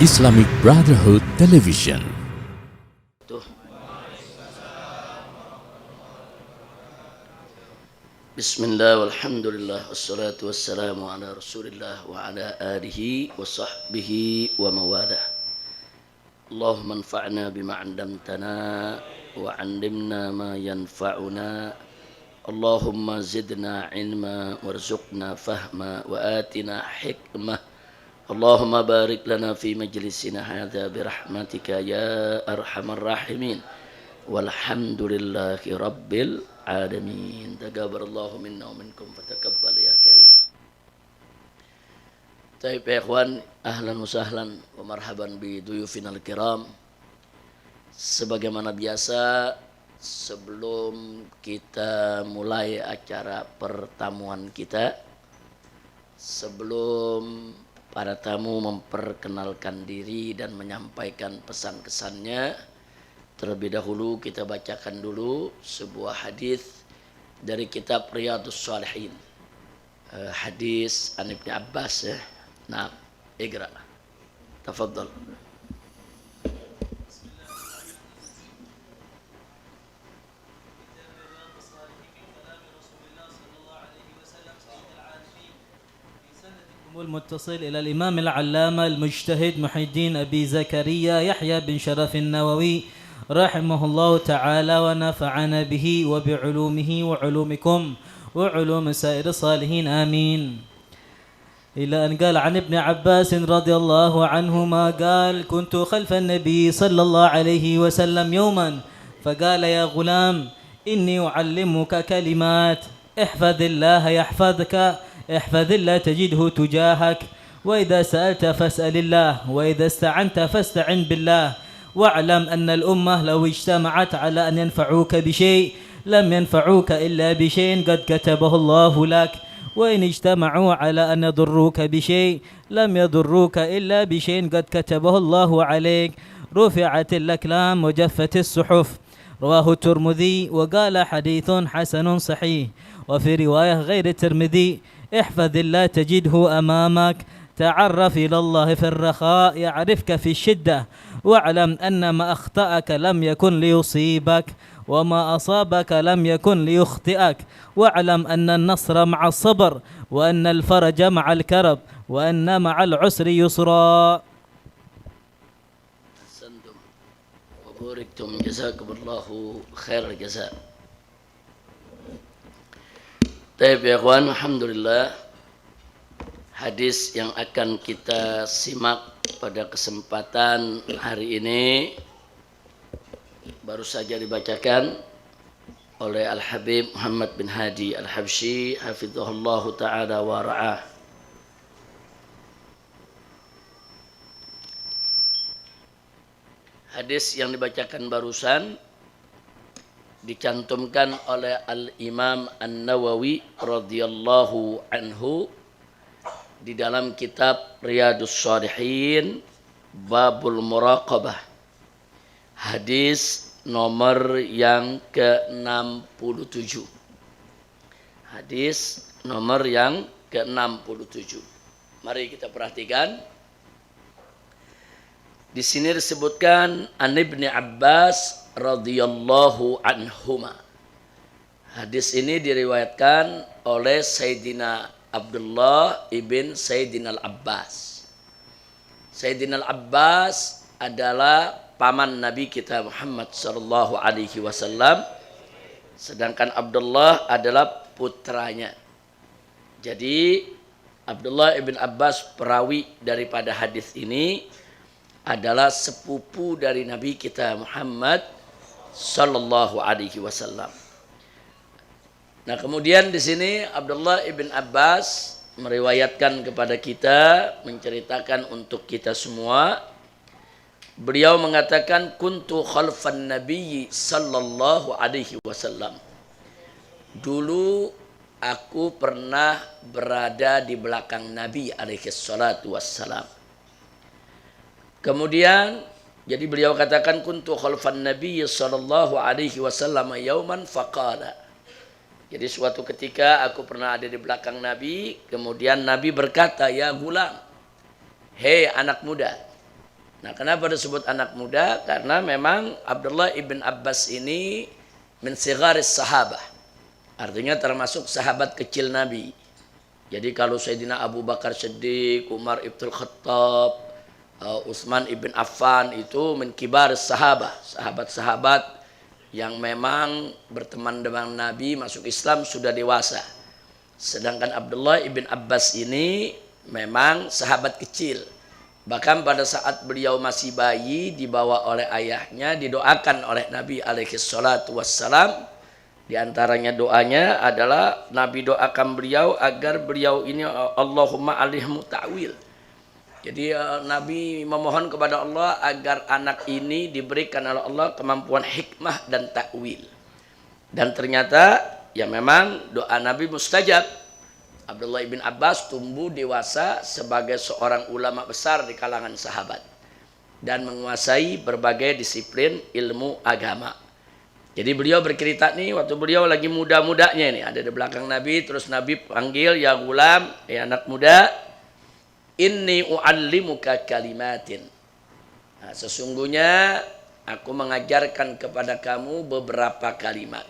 Islamic Brotherhood Television. Bismillah walhamdulillah wassalatu wassalamu ala rasulillah wa ala alihi wa sahbihi wa mawalah. Allahumma anfa'na bima 'allamtana wa 'allimna ma yanfa'una. Allahumma zidna ilma warzuqna fahma wa atina hikmah. Allahumma barik lana fi majlisina hadza bi rahmatika ya arhamar rahimin. Walhamdulillahi rabbil alamin. Taqabbalallahu minna wa minkum fataqabbal ya karim. Taib ya ikhwan, ahlan wa sahlan wa marhaban bi duyufinal kiram. Sebagaimana biasa, sebelum kita mulai acara pertemuan kita, sebelum para tamu memperkenalkan diri dan menyampaikan pesan-kesannya, terlebih dahulu kita bacakan dulu sebuah hadis dari kitab Riyadhus Shalihin. Hadis an Ibnu Abbas ya. Nah, iqra. Tafadhal. المتصل إلى الإمام العلامة المجتهد محي الدين أبي زكريا يحيى بن شرف النووي رحمه الله تعالى ونفعنا به وبعلومه وعلومكم وعلوم سائر الصالحين آمين. إلى أن قال عن ابن عباس رضي الله عنهما قال: كنت خلف النبي صلى الله عليه وسلم يوما فقال: يا غلام إني أعلمك كلمات احفظ الله يحفظك احفظ الله تجده تجاهك وإذا سألت فاسأل الله وإذا استعنت فاستعن بالله واعلم أن الأمة لو اجتمعت على أن ينفعوك بشيء لم ينفعوك إلا بشيء قد كتبه الله لك وإن اجتمعوا على أن يضروك بشيء لم يضروك إلا بشيء قد كتبه الله عليك رفعت الأقلام وجفت الصحف. رواه الترمذي وقال حديث حسن صحيح. وفي رواية غير الترمذي: احفظ الله تجده أمامك تعرف إلى الله في الرخاء يعرفك في الشدة واعلم أن ما أخطأك لم يكن ليصيبك وما أصابك لم يكن ليخطئك واعلم أن النصر مع الصبر وأن الفرج مع الكرب وأن مع العسر يسرا. أحسنتم وباركتم جزاكم الله خير الجزاء. Baik ya kawan, alhamdulillah, hadis yang akan kita simak pada kesempatan hari ini baru saja dibacakan oleh Al-Habib Muhammad bin Hadi Al-Habsyi hafizahullahu ta'ala wa ra'ah. Hadis yang dibacakan barusan dicantumkan oleh Al-Imam An-Nawawi radhiyallahu anhu di dalam kitab Riyadhus Shalihin Babul Muraqabah, hadis nomor yang ke-67. Hadis nomor yang ke-67. Mari kita perhatikan. Di sini disebutkan an Ibnu Abbas radhiyallahu anhuma. Hadis ini diriwayatkan oleh Sayyidina Abdullah ibn Sayyidina Al-Abbas. Sayyidina Al-Abbas adalah paman Nabi kita Muhammad sallallahu alaihi wasallam, sedangkan Abdullah adalah putranya. Jadi Abdullah ibn Abbas, perawi daripada hadis ini, adalah sepupu dari Nabi kita Muhammad sallallahu alaihi wasallam. Nah, kemudian di sini Abdullah ibn Abbas meriwayatkan kepada kita, menceritakan untuk kita semua. Beliau mengatakan, kuntu khalfan nabiyyi sallallahu alaihi wasallam. Dulu aku pernah berada di belakang Nabi alaihi salatu wassalam. Kemudian jadi beliau katakan, kuntu khalfan nabiyyi sallallahu alaihi wasallam yauman faqala. Jadi suatu ketika aku pernah ada di belakang Nabi, kemudian Nabi berkata, ya gulam, hei anak muda. Nah, kenapa disebut anak muda? Karena memang Abdullah ibn Abbas ini min sigharis sahabah. Artinya termasuk sahabat kecil Nabi. Jadi kalau Sayyidina Abu Bakar Siddiq, Umar ibn Khattab, Utsman ibn Affan itu min kibaris sahabah, sahabat-sahabat yang memang berteman dengan Nabi, masuk Islam sudah dewasa. Sedangkan Abdullah ibn Abbas ini memang sahabat kecil. Bahkan pada saat beliau masih bayi dibawa oleh ayahnya, didoakan oleh Nabi alaihi salatu wassalam. Di antaranya doanya adalah Nabi doakan beliau agar beliau ini Allahumma alihmu ta'wil. Jadi Nabi memohon kepada Allah agar anak ini diberikan oleh Allah kemampuan hikmah dan ta'wil. Dan ternyata ya memang doa Nabi mustajab. Abdullah bin Abbas tumbuh dewasa sebagai seorang ulama besar di kalangan sahabat dan menguasai berbagai disiplin ilmu agama. Jadi beliau bercerita nih waktu beliau lagi muda-mudanya ini ada di belakang Nabi, terus Nabi panggil, ya gulam, ya anak muda, inni u'allimuka kalimatin. Nah, sesungguhnya aku mengajarkan kepada kamu beberapa kalimat.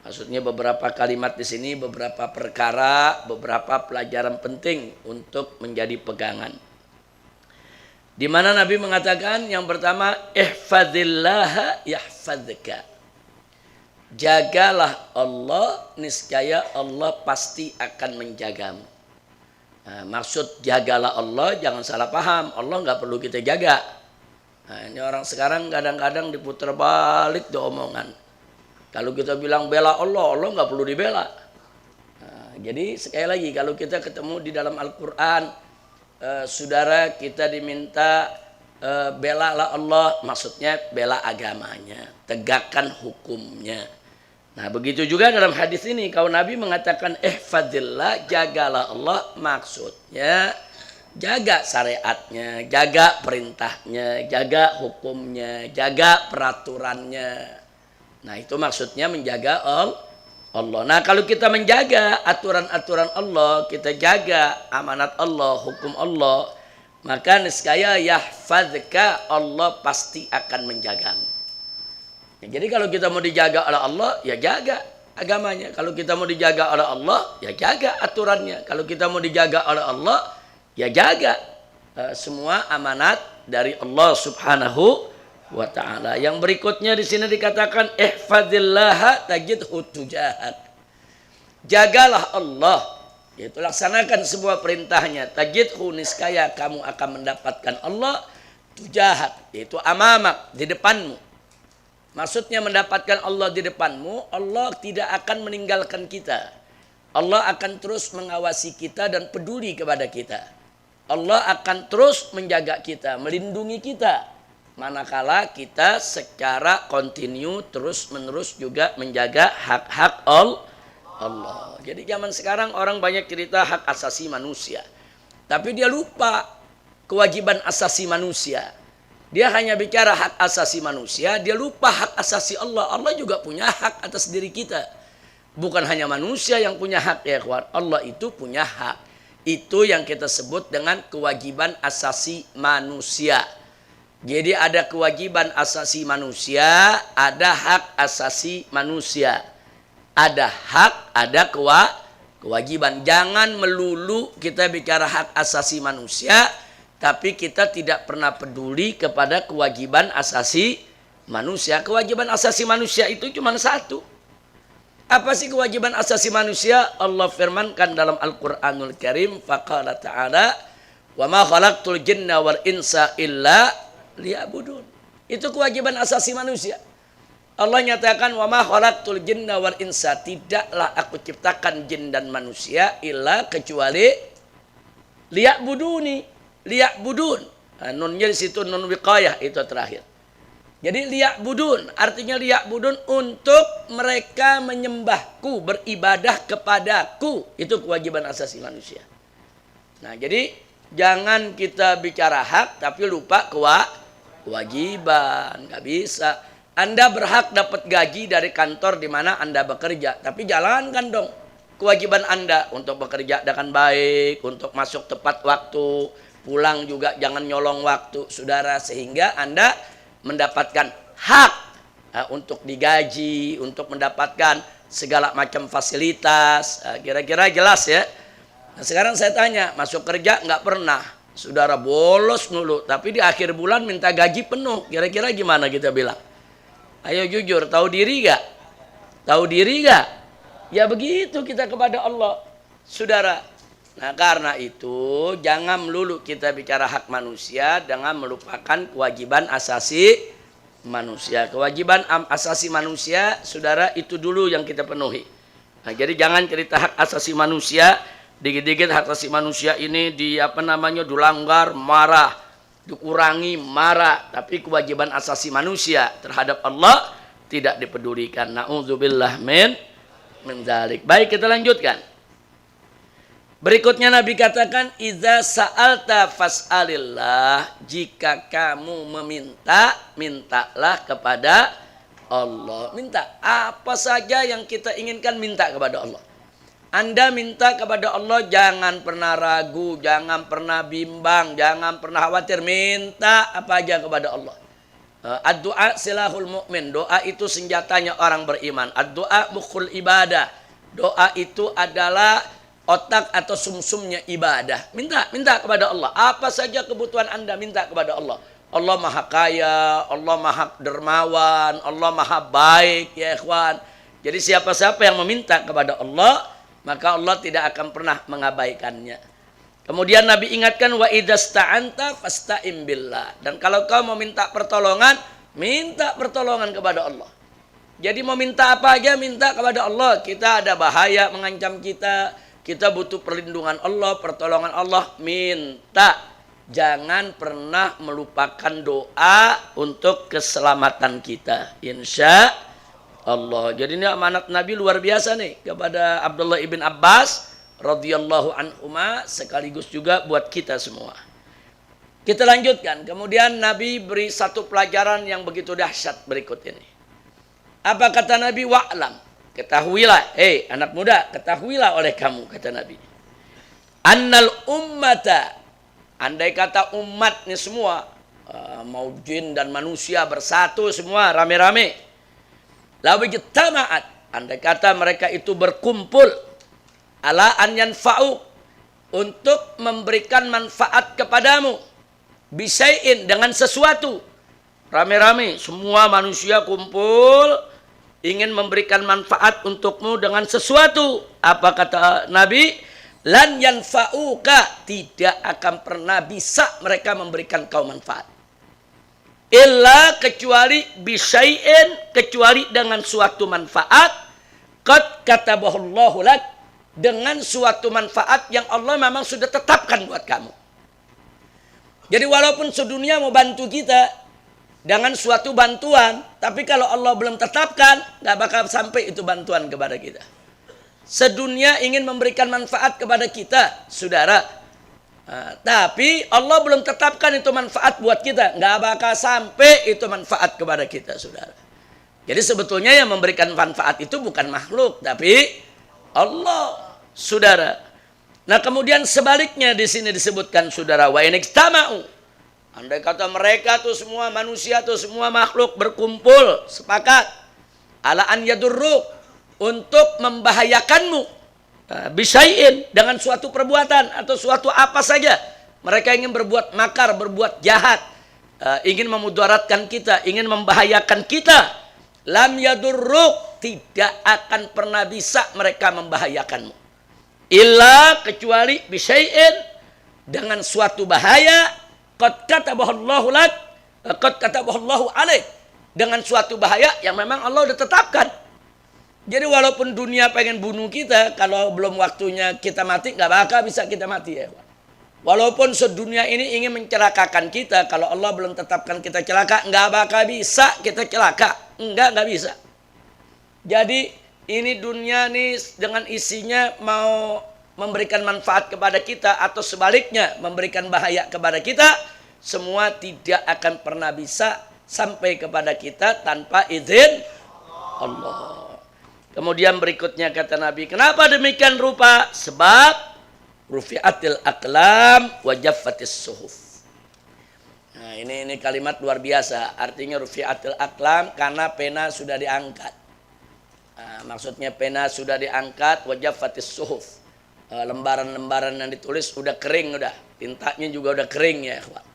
Maksudnya beberapa kalimat di sini, beberapa perkara, beberapa pelajaran penting untuk menjadi pegangan. Di mana Nabi mengatakan yang pertama, ihfazillaha yahfazka. Jagalah Allah, niscaya Allah pasti akan menjagamu. Nah, maksud jagalah Allah, jangan salah paham. Allah nggak perlu kita jaga. Nah, ini orang sekarang kadang-kadang diputar balik tuh omongan. Kalau kita bilang bela Allah, Allah nggak perlu dibela. Nah, jadi sekali lagi kalau kita ketemu di dalam Al-Quran, saudara kita diminta belalah Allah, maksudnya bela agamanya, tegakkan hukumnya. Nah begitu juga dalam hadis ini, kalau Nabi mengatakan ihfadzillah, jagalah Allah, maksudnya jaga syariatnya, jaga perintahnya, jaga hukumnya, jaga peraturannya. Nah itu maksudnya menjaga Allah. Nah kalau kita menjaga aturan-aturan Allah, kita jaga amanat Allah, hukum Allah, maka niscaya yahfadzka, Allah pasti akan menjagamu. Ya, jadi kalau kita mau dijaga oleh Allah, ya jaga agamanya. Kalau kita mau dijaga oleh Allah, ya jaga aturannya. Kalau kita mau dijaga oleh Allah, ya jaga semua amanat dari Allah Subhanahu wa ta'ala. Yang berikutnya di sini dikatakan ihfazillaha tajidhu tujahak. Jagalah Allah, yaitu laksanakan semua perintahnya. Tajidhu, niscaya kamu akan mendapatkan Allah tujahak, yaitu amamak, di depanmu. Maksudnya mendapatkan Allah di depanmu, Allah tidak akan meninggalkan kita. Allah akan terus mengawasi kita dan peduli kepada kita. Allah akan terus menjaga kita, melindungi kita. Manakala kita secara kontinu terus-menerus juga menjaga hak-hak Allah. Jadi zaman sekarang orang banyak cerita hak asasi manusia. Tapi dia lupa kewajiban asasi manusia. Dia hanya bicara hak asasi manusia, dia lupa hak asasi Allah. Allah juga punya hak atas diri kita. Bukan hanya manusia yang punya hak ya kawan. Allah itu punya hak. Itu yang kita sebut dengan kewajiban asasi manusia. Jadi ada kewajiban asasi manusia, ada hak asasi manusia. Ada hak, ada kewajiban. Jangan melulu kita bicara hak asasi manusia, tapi kita tidak pernah peduli kepada kewajiban asasi manusia. Kewajiban asasi manusia itu cuma satu. Apa sih kewajiban asasi manusia? Allah firmankan dalam Al-Quranul Karim, faqala ta'ala, wa ma khalaqtul jinna wal insa illa liya'budun. Itu kewajiban asasi manusia. Allah nyatakan wa ma khalaqtul jinna wal insa, tidaklah aku ciptakan jin dan manusia illa kecuali liya'buduni, liya'budun. Nah, nunnya di situ nun wiqayah itu terakhir. Jadi liya'budun artinya liya'budun, untuk mereka menyembahku, beribadah kepadaku. Itu kewajiban asasi manusia. Nah, jadi jangan kita bicara hak tapi lupa kewajiban. Nggak bisa. Anda berhak dapat gaji dari kantor di mana Anda bekerja, tapi jalankan dong kewajiban Anda untuk bekerja dengan baik, untuk masuk tepat waktu, pulang juga jangan nyolong waktu, saudara, sehingga Anda mendapatkan hak untuk digaji, untuk mendapatkan segala macam fasilitas. Kira-kira jelas ya. Nah, sekarang saya tanya, masuk kerja nggak pernah, saudara, bolos dulu, tapi di akhir bulan minta gaji penuh. Kira-kira gimana kita bilang? Ayo jujur, tahu diri gak? Tahu diri gak? Ya begitu kita kepada Allah, saudara. Nah karena itu jangan melulu kita bicara hak manusia dengan melupakan kewajiban asasi manusia. Kewajiban asasi manusia, saudara, itu dulu yang kita penuhi. Nah, jadi jangan cerita hak asasi manusia, dikit-dikit hak asasi manusia ini dilanggar, marah, dikurangi, marah. Tapi kewajiban asasi manusia terhadap Allah tidak dipedulikan. Na'udzubillah min dzalik. Baik, kita lanjutkan. Berikutnya Nabi katakan, idza sa'alta fas'alillah, jika kamu meminta, mintalah kepada Allah. Minta apa saja yang kita inginkan, minta kepada Allah. Anda minta kepada Allah, jangan pernah ragu, jangan pernah bimbang, jangan pernah khawatir, minta apa aja kepada Allah. Ad-du'a silahul mu'min, doa itu senjatanya orang beriman. Ad-du'a mukhul ibadah, doa itu adalah otak atau sumsumnya ibadah. Minta kepada Allah. Apa saja kebutuhan Anda, minta kepada Allah. Allah maha kaya, Allah maha dermawan, Allah maha baik, ya ikhwan. Jadi siapa-siapa yang meminta kepada Allah, maka Allah tidak akan pernah mengabaikannya. Kemudian Nabi ingatkan, wa idasta'anta fasta'im billah. Dan kalau kau mau minta pertolongan, minta pertolongan kepada Allah. Jadi mau minta apa aja, minta kepada Allah. Kita ada bahaya mengancam kita, kita butuh perlindungan Allah, pertolongan Allah, minta. Jangan pernah melupakan doa untuk keselamatan kita, insya Allah. Jadi ini amanat Nabi luar biasa nih kepada Abdullah ibn Abbas radhiyallahu anhuma, sekaligus juga buat kita semua. Kita lanjutkan. Kemudian Nabi beri satu pelajaran yang begitu dahsyat berikut ini. Apa kata Nabi? Wa'lam, ketahuilah, anak muda, ketahuilah oleh kamu, kata Nabi, annal ummata, andai kata umat ini semua, mau jin dan manusia bersatu semua rame-rame, law ijtama'at, andai kata mereka itu berkumpul, ala an yanfa'u, untuk memberikan manfaat kepadamu, bisain, dengan sesuatu, rame-rame semua manusia kumpul ingin memberikan manfaat untukmu dengan sesuatu. Apa kata Nabi? Lan yanfa'uka, tidak akan pernah bisa mereka memberikan kau manfaat. Illa, kecuali bisyai'in, kecuali dengan suatu manfaat, qad katabahullahu lak, dengan suatu manfaat yang Allah memang sudah tetapkan buat kamu. Jadi walaupun sedunia mau bantu kita dengan suatu bantuan, tapi kalau Allah belum tetapkan, nggak bakal sampai itu bantuan kepada kita. Sedunia ingin memberikan manfaat kepada kita, saudara, tapi Allah belum tetapkan itu manfaat buat kita, nggak bakal sampai itu manfaat kepada kita, saudara. Jadi sebetulnya yang memberikan manfaat itu bukan makhluk, tapi Allah, saudara. Nah kemudian sebaliknya di sini disebutkan, saudara, wa in ijtama'u, andai kata mereka tuh semua manusia tuh semua makhluk berkumpul sepakat ala an yadurruk, untuk membahayakanmu, bisyai'in, dengan suatu perbuatan atau suatu apa saja. Mereka ingin berbuat makar, berbuat jahat, ingin memudaratkan kita, ingin membahayakan kita. Lam yadurruk, tidak akan pernah bisa mereka membahayakanmu. Illa, kecuali bisyai'in, dengan suatu bahaya, qad katabahallahu lak, qad katabahallahu alaik, dengan suatu bahaya yang memang Allah sudah tetapkan. Jadi walaupun dunia pengen bunuh kita, kalau belum waktunya kita mati, nggak bakal bisa kita mati, ya. Walaupun sedunia ini ingin mencelakakan kita, kalau Allah belum tetapkan kita celaka, nggak bakal bisa kita celaka, nggak bisa. Jadi ini dunia nih dengan isinya mau memberikan manfaat kepada kita atau sebaliknya memberikan bahaya kepada kita, semua tidak akan pernah bisa sampai kepada kita tanpa izin Allah. Kemudian berikutnya kata Nabi, kenapa demikian rupa? Sebab rufi'atil aqlam wa jaffatis suhuf. Nah, ini kalimat luar biasa. Artinya rufi'atil aqlam karena pena sudah diangkat. Nah, maksudnya pena sudah diangkat, wa jaffatis suhuf. Lembaran-lembaran yang ditulis udah kering, udah tintanya juga udah kering ya ikhwan.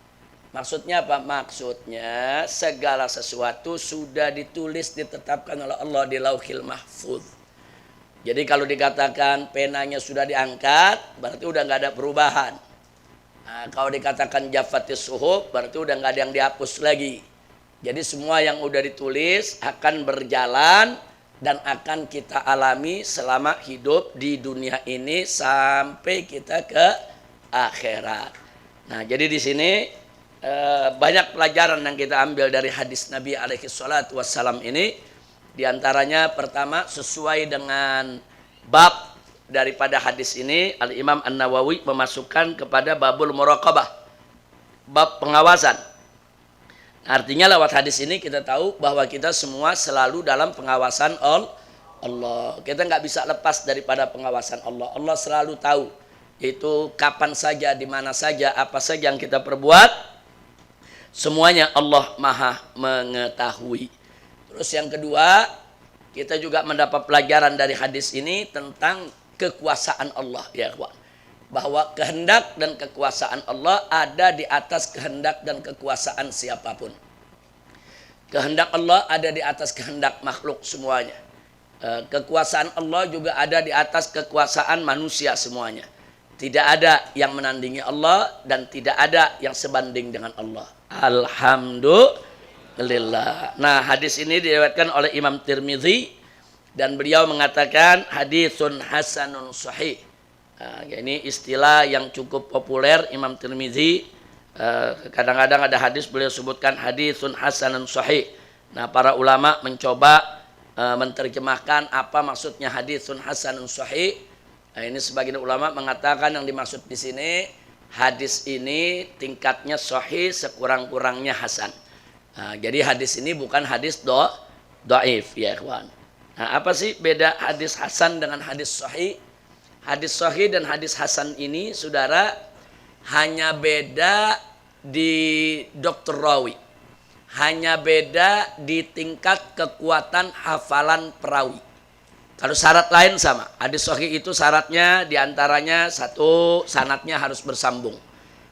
Maksudnya apa? Maksudnya segala sesuatu sudah ditulis, ditetapkan oleh Allah di Lauhil Mahfuz. Jadi kalau dikatakan penanya sudah diangkat, berarti udah nggak ada perubahan. Nah, kalau dikatakan jaffatis suhuf, berarti udah nggak ada yang dihapus lagi. Jadi semua yang udah ditulis akan berjalan dan akan kita alami selama hidup di dunia ini sampai kita ke akhirat. Nah, jadi di sini banyak pelajaran yang kita ambil dari hadis Nabi alaihi salatu wassalam ini. Di antaranya pertama, sesuai dengan bab daripada hadis ini, Al-Imam An-Nawawi memasukkan kepada babul muraqabah, bab pengawasan. Artinya lewat hadis ini kita tahu bahwa kita semua selalu dalam pengawasan Allah. Kita nggak bisa lepas daripada pengawasan Allah. Allah selalu tahu, yaitu kapan saja, di mana saja, apa saja yang kita perbuat, semuanya Allah Maha mengetahui. Terus yang kedua, kita juga mendapat pelajaran dari hadis ini tentang kekuasaan Allah, ya kawan. Bahwa kehendak dan kekuasaan Allah ada di atas kehendak dan kekuasaan siapapun. Kehendak Allah ada di atas kehendak makhluk semuanya. Kekuasaan Allah juga ada di atas kekuasaan manusia semuanya. Tidak ada yang menandingi Allah dan tidak ada yang sebanding dengan Allah. Alhamdulillah. Nah, hadis ini diriwayatkan oleh Imam Tirmidzi dan beliau mengatakan hadisun hasanun sahih. Nah, ini istilah yang cukup populer Imam Tirmidzi. Kadang-kadang ada hadis beliau sebutkan hadisun hasanun sahih. Nah, para ulama mencoba menerjemahkan apa maksudnya hadisun hasanun sahih. Nah, ini sebagian ulama mengatakan yang dimaksud di sini hadis ini tingkatnya sahih, sekurang-kurangnya hasan. Nah, jadi hadis ini bukan hadis dhaif ya ikhwan. Nah, apa sih beda hadis hasan dengan hadis sahih? Hadis sahih dan hadis hasan ini saudara hanya beda di dokter rawi. Hanya beda di tingkat kekuatan hafalan perawi. Kalau syarat lain sama. Hadis sahih itu syaratnya diantaranya satu, sanadnya harus bersambung.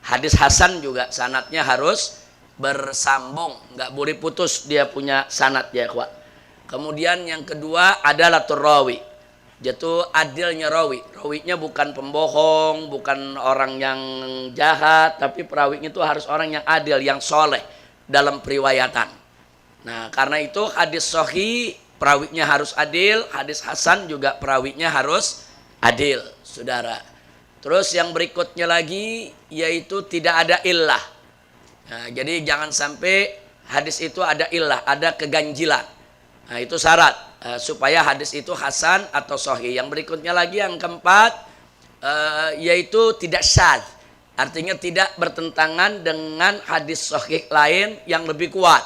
Hadis hasan juga sanadnya harus bersambung. Nggak boleh putus dia punya sanad ya ikhwan. Kemudian yang kedua adalah rawi. Yaitu adilnya rawi. Rawinya bukan pembohong, bukan orang yang jahat, tapi perawinya itu harus orang yang adil, yang soleh dalam periwayatan. Nah, karena itu hadis sahih perawinya harus adil, hadis hasan juga perawinya harus adil, saudara. Terus yang berikutnya lagi yaitu tidak ada illah. Nah, jadi jangan sampai hadis itu ada illah, ada keganjilan. Nah, itu syarat supaya hadis itu hasan atau sahih. Yang berikutnya lagi yang keempat yaitu tidak syadz. Artinya tidak bertentangan dengan hadis sahih lain yang lebih kuat.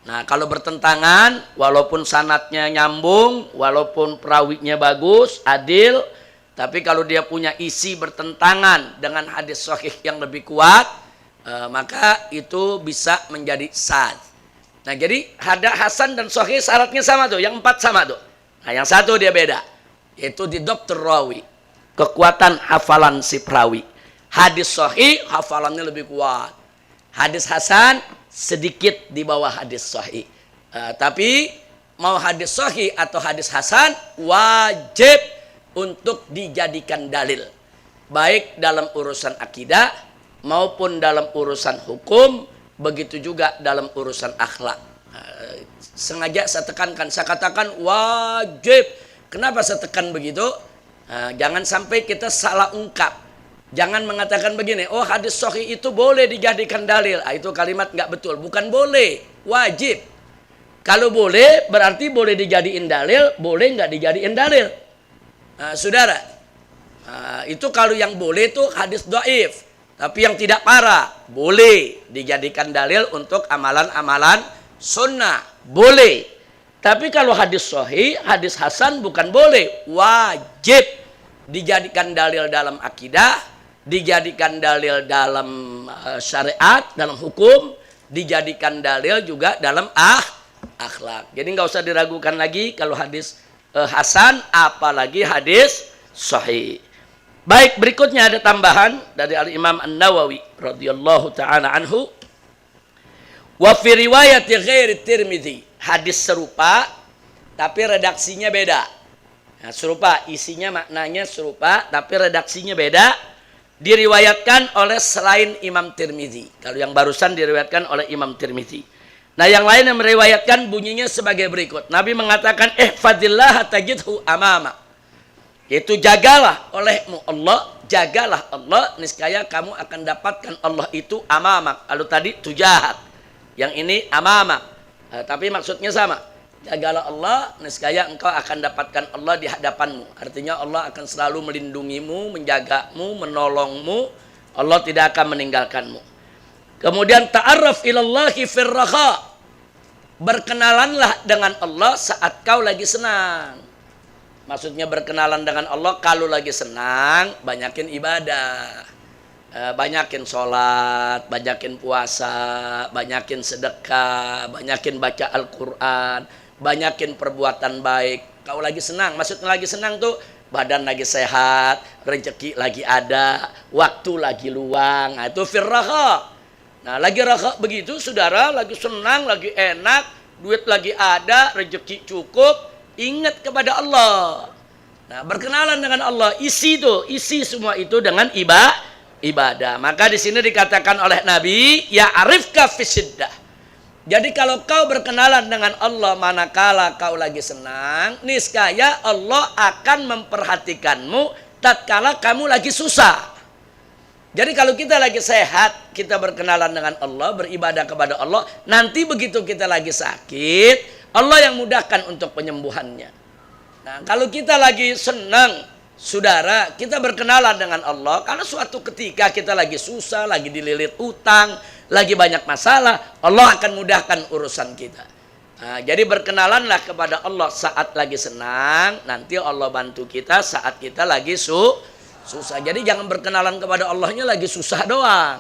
Nah, kalau bertentangan walaupun sanadnya nyambung, walaupun perawinya bagus, adil, tapi kalau dia punya isi bertentangan dengan hadis sahih yang lebih kuat, maka itu bisa menjadi syadz. Nah, jadi hadis hasan dan sahih syaratnya sama tuh, yang empat sama tuh. Nah, yang satu dia beda, yaitu di dokter rawi, kekuatan hafalan si perawi. Hadis sahih hafalannya lebih kuat. Hadis hasan sedikit di bawah hadis sahih. Tapi mau hadis sahih atau hadis hasan wajib untuk dijadikan dalil. Baik dalam urusan akidah maupun dalam urusan hukum. Begitu juga dalam urusan akhlak. Sengaja saya tekankan, saya katakan wajib. Kenapa saya tekan begitu? Jangan sampai kita salah ungkap. Jangan mengatakan begini, oh hadis sahih itu boleh dijadikan dalil. Itu kalimat nggak betul, bukan boleh, wajib. Kalau boleh berarti boleh dijadiin dalil, boleh nggak dijadiin dalil. Saudara, itu kalau yang boleh itu hadis dhaif. Tapi yang tidak parah boleh dijadikan dalil untuk amalan-amalan sunnah, boleh. Tapi kalau hadis sahih, hadis hasan bukan boleh, wajib dijadikan dalil dalam akidah, dijadikan dalil dalam syariat, dalam hukum, dijadikan dalil juga dalam akhlak. Jadi nggak usah diragukan lagi kalau hadis hasan, apalagi hadis sahih. Baik, berikutnya ada tambahan dari Al-Imam An-Nawawi radhiyallahu taala anhu. Wa fi riwayat ghairi Tirmidzi, hadis serupa tapi redaksinya beda. Nah, serupa, isinya maknanya serupa tapi redaksinya beda, diriwayatkan oleh selain Imam Tirmidzi. Kalau yang barusan diriwayatkan oleh Imam Tirmidzi. Nah, yang lain yang meriwayatkan bunyinya sebagai berikut. Nabi mengatakan, ihfadillah tajidhu amama. Yaitu jagalah olehmu Allah, jagalah Allah, niscaya kamu akan dapatkan Allah itu amamak. Kalau tadi tujahat, yang ini amamak. Tapi maksudnya sama. Jagalah Allah, niscaya engkau akan dapatkan Allah di hadapanmu. Artinya Allah akan selalu melindungimu, menjagamu, menolongmu. Allah tidak akan meninggalkanmu. Kemudian ta'arraf ilallahi firraha. Berkenalanlah dengan Allah saat kau lagi senang. Maksudnya berkenalan dengan Allah kalau lagi senang, banyakin ibadah. Banyakin sholat, banyakin puasa, banyakin sedekah, banyakin baca Al-Quran, banyakin perbuatan baik. Kau lagi senang, maksudnya lagi senang tuh badan lagi sehat, rezeki lagi ada, waktu lagi luang. Nah, itu firraha. Nah, lagi raha begitu, saudara, lagi senang, lagi enak, duit lagi ada, rezeki cukup. Ingat kepada Allah. Nah, berkenalan dengan Allah, isi semua itu dengan ibadah. Maka di sini dikatakan oleh Nabi, ya arifka fisiddah. Jadi kalau kau berkenalan dengan Allah manakala kau lagi senang, niscaya Allah akan memperhatikanmu tatkala kamu lagi susah. Jadi kalau kita lagi sehat, kita berkenalan dengan Allah, beribadah kepada Allah, nanti begitu kita lagi sakit, Allah yang mudahkan untuk penyembuhannya. Nah, kalau kita lagi senang, saudara, kita berkenalan dengan Allah. Kalau suatu ketika kita lagi susah, lagi dililit utang, lagi banyak masalah, Allah akan mudahkan urusan kita. Nah, jadi berkenalanlah kepada Allah saat lagi senang, nanti Allah bantu kita saat kita lagi susah. Jadi jangan berkenalan kepada Allahnya lagi susah doang.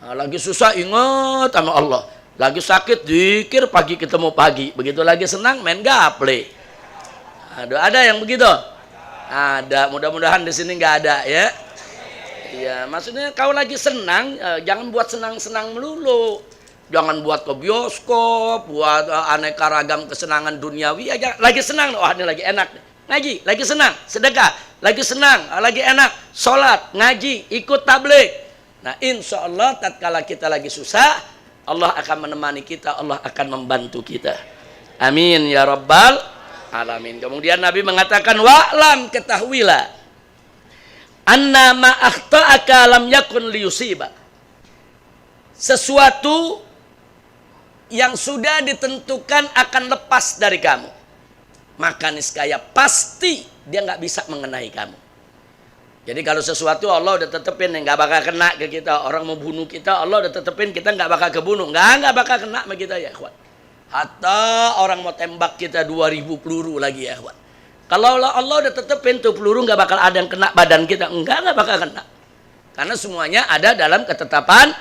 Nah, lagi susah ingat sama Allah. Lagi sakit zikir pagi ketemu pagi. Begitu lagi senang main gaple. Ada yang begitu? Ada. Mudah-mudahan di sini nggak ada ya. Iya, maksudnya kau lagi senang, jangan buat senang-senang melulu. Jangan buat ke bioskop, buat aneka ragam kesenangan duniawi aja. Lagi senang, wah ini lagi enak. Ngaji, lagi senang, sedekah, lagi senang, lagi enak, sholat, ngaji, ikut tabligh. Nah, insya Allah tatkala kita lagi susah, Allah akan menemani kita, Allah akan membantu kita. Amin ya rabbal alamin. Kemudian Nabi mengatakan, wa'lam, ketahuilah, anna ma akhta'aka lam yakun liyusiba. Sesuatu yang sudah ditentukan akan lepas dari kamu, maka niscaya pasti dia nggak bisa mengenai kamu. Jadi kalau sesuatu Allah udah tetepin nggak bakal kena ke kita. Orang mau bunuh kita, Allah udah tetepin kita nggak bakal kebunuh, nggak bakal kena sama kita ya ikhwan. Hatta orang mau tembak kita 2000 peluru lagi ya ikhwan. Kalau Allah udah tetepin tuh peluru nggak bakal ada yang kena badan kita, nggak bakal kena. Karena semuanya ada dalam ketetapan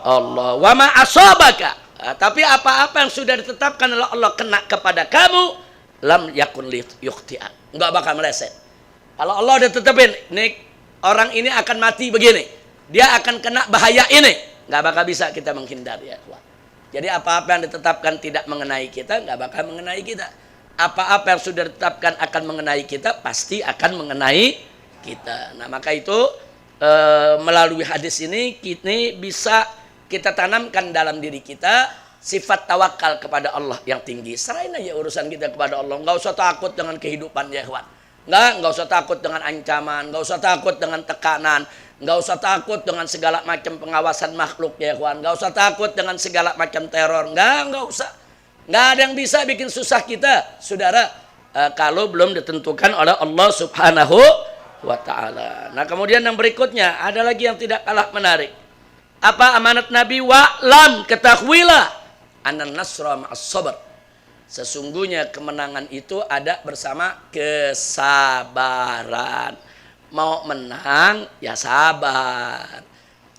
Allah. Wa ma asabaka. Tapi apa-apa yang sudah ditetapkan oleh Allah kena kepada kamu, lam yakun yukhti'an. Nggak bakal meleset. Kalau Allah udah tetepin, nih orang ini akan mati begini, dia akan kena bahaya ini, nggak bakal bisa kita menghindar ya. Jadi apa-apa yang ditetapkan tidak mengenai kita, nggak bakal mengenai kita. Apa-apa yang sudah ditetapkan akan mengenai kita, pasti akan mengenai kita. Nah, maka itu melalui hadis ini bisa kita tanamkan dalam diri kita sifat tawakal kepada Allah yang tinggi. Serahin aja urusan kita kepada Allah, nggak usah takut dengan kehidupan ya kawan. Nggak usah takut dengan ancaman, nggak usah takut dengan tekanan, nggak usah takut dengan segala macam pengawasan makhluk ya kawan, nggak usah takut dengan segala macam teror, nggak usah. Nggak ada yang bisa bikin susah kita, saudara, kalau belum ditentukan oleh Allah Subhanahu wa Ta'ala. Nah, kemudian yang berikutnya ada lagi yang tidak kalah menarik. Apa amanat Nabi? Wa'lam, ketahuilah, anan nasra ma'as sabr. Sesungguhnya kemenangan itu ada bersama kesabaran. Mau menang ya sabar.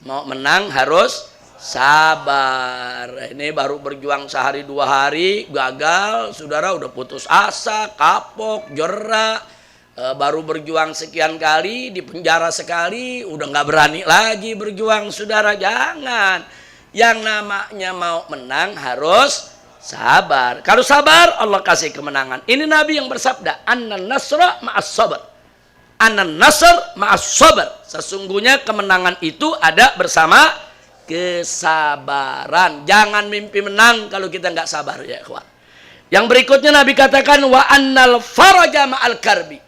Mau menang harus sabar. Ini baru berjuang sehari 2 hari gagal, saudara udah putus asa, kapok, jerak. Baru berjuang sekian kali, di penjara sekali, udah nggak berani lagi berjuang, saudara. Jangan. Yang namanya mau menang harus sabar. Kalau sabar, Allah kasih kemenangan. Ini Nabi yang bersabda, "Annan nasra ma'as sabr." Anan nasr ma'as sabr. Sesungguhnya kemenangan itu ada bersama kesabaran. Jangan mimpi menang kalau kita nggak sabar ya ikhwan. Yang berikutnya Nabi katakan wa annal faraja ma'al karbi.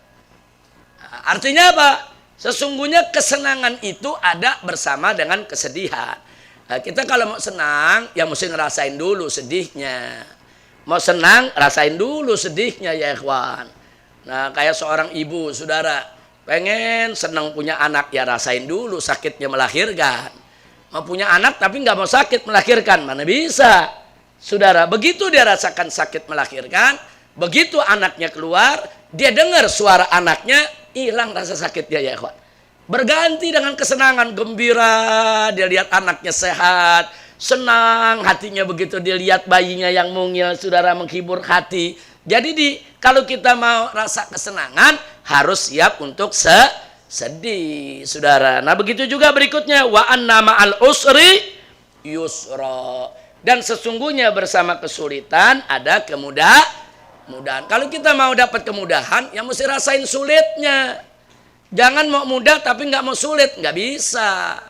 Nah, artinya apa? Sesungguhnya kesenangan itu ada bersama dengan kesedihan. Nah, kita kalau mau senang ya mesti ngerasain dulu sedihnya. Mau senang rasain dulu sedihnya ya ikhwan. Nah, kayak seorang ibu, saudara, pengen senang punya anak ya rasain dulu sakitnya melahirkan. Mau punya anak tapi nggak mau sakit melahirkan, mana bisa, saudara. Begitu dia rasakan sakit melahirkan, begitu anaknya keluar, dia dengar suara anaknya, hilang rasa sakitnya ya ikhwan. Berganti dengan kesenangan, gembira, dia lihat anaknya sehat, senang hatinya begitu dia lihat bayinya yang mungil, saudara, menghibur hati. Jadi kalau kita mau rasa kesenangan harus siap untuk sedih, saudara. Nah, begitu juga berikutnya wa anna ma'al usri yusra. Dan sesungguhnya bersama kesulitan ada kemudahan. Kalau kita mau dapat kemudahan, ya mesti rasain sulitnya. Jangan mau mudah tapi nggak mau sulit, nggak bisa.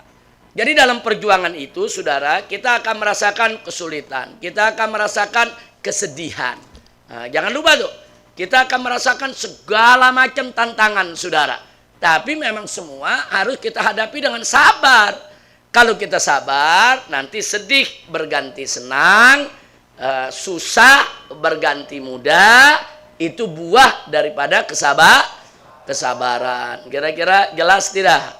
Jadi dalam perjuangan itu, saudara, kita akan merasakan kesulitan, kita akan merasakan kesedihan. Nah, jangan lupa tuh, kita akan merasakan segala macam tantangan, saudara. Tapi memang semua harus kita hadapi dengan sabar. Kalau kita sabar, nanti sedih berganti senang, susah berganti mudah. Itu buah daripada kesabaran. Kira-kira jelas tidak?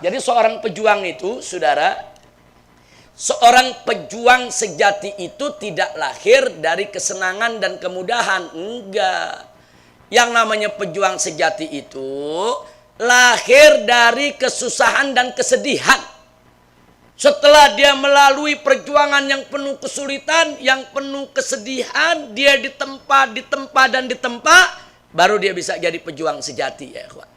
Jadi seorang pejuang itu, saudara, seorang pejuang sejati itu tidak lahir dari kesenangan dan kemudahan. Enggak. Yang namanya pejuang sejati itu lahir dari kesusahan dan kesedihan. Setelah dia melalui perjuangan yang penuh kesulitan, yang penuh kesedihan, dia ditempa, baru dia bisa jadi pejuang sejati ya ikhwan.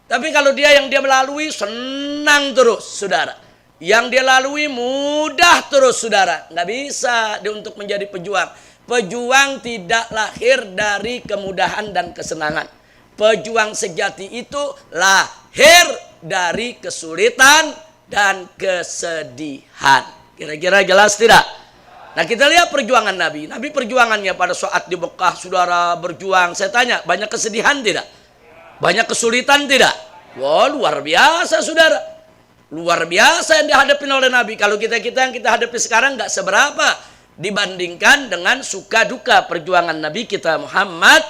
Tapi kalau yang dia melalui senang terus, saudara. Yang dia lalui mudah terus, saudara. Nggak bisa dia untuk menjadi pejuang. Pejuang tidak lahir dari kemudahan dan kesenangan. Pejuang sejati itu lahir dari kesulitan dan kesedihan. Kira-kira jelas tidak? Nah, kita lihat perjuangan Nabi. Nabi perjuangannya pada saat di Mekah, saudara, berjuang. Saya tanya, banyak kesedihan tidak? Banyak kesulitan tidak? Wah, luar biasa, saudara. Luar biasa yang dihadapi oleh Nabi. Kalau kita yang kita hadapi sekarang nggak seberapa dibandingkan dengan suka duka perjuangan Nabi kita Muhammad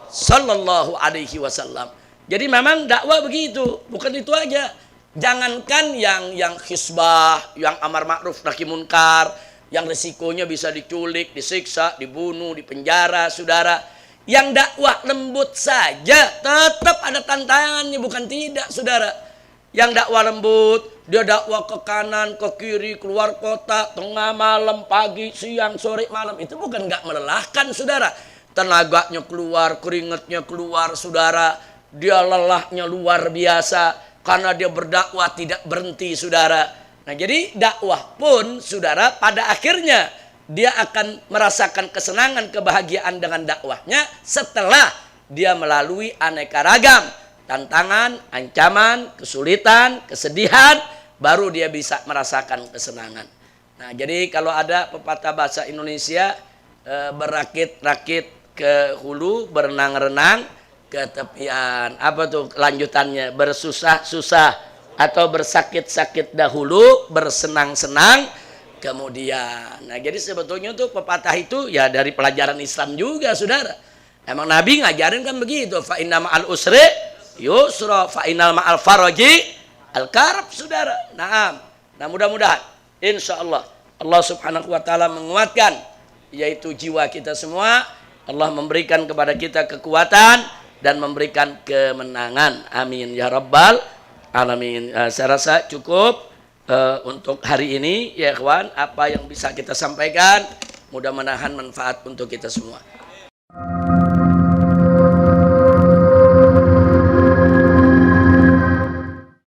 Sallallahu Alaihi Wasallam. Jadi memang dakwah begitu, bukan itu aja. Jangankan yang hisbah, yang amar ma'ruf nahi munkar, yang resikonya bisa diculik, disiksa, dibunuh, dipenjara, saudara. Yang dakwah lembut saja tetap ada tantangannya, bukan tidak, saudara. Yang dakwah lembut, dia dakwah ke kanan, ke kiri, keluar kota, tengah malam, pagi, siang, sore, malam. Itu bukan nggak melelahkan, saudara. Tenaganya keluar, keringatnya keluar, saudara. Dia lelahnya luar biasa. Karena dia berdakwah tidak berhenti, saudara. Nah, jadi dakwah pun, saudara, pada akhirnya dia akan merasakan kesenangan, kebahagiaan dengan dakwahnya setelah dia melalui aneka ragam tantangan, ancaman, kesulitan, kesedihan, baru dia bisa merasakan kesenangan. Nah, jadi kalau ada pepatah bahasa Indonesia, berakit-rakit ke hulu, berenang-renang ke tepian. Apa tuh lanjutannya? Bersusah-susah atau bersakit-sakit dahulu, bersenang-senang kemudian. Nah, jadi sebetulnya tuh pepatah itu ya dari pelajaran Islam juga, saudara. Emang Nabi ngajarin kan begitu. Fa inna ma'al usri yusra, fa innal ma'al faraji al-karb, saudara. Nah, mudah-mudahan insyaallah Allah Subhanahu wa taala menguatkan yaitu jiwa kita semua. Allah memberikan kepada kita kekuatan dan memberikan kemenangan. Amin ya rabbal alamin. Saya rasa cukup untuk hari ini ya ikhwan, apa yang bisa kita sampaikan mudah-mudahan manfaat untuk kita semua.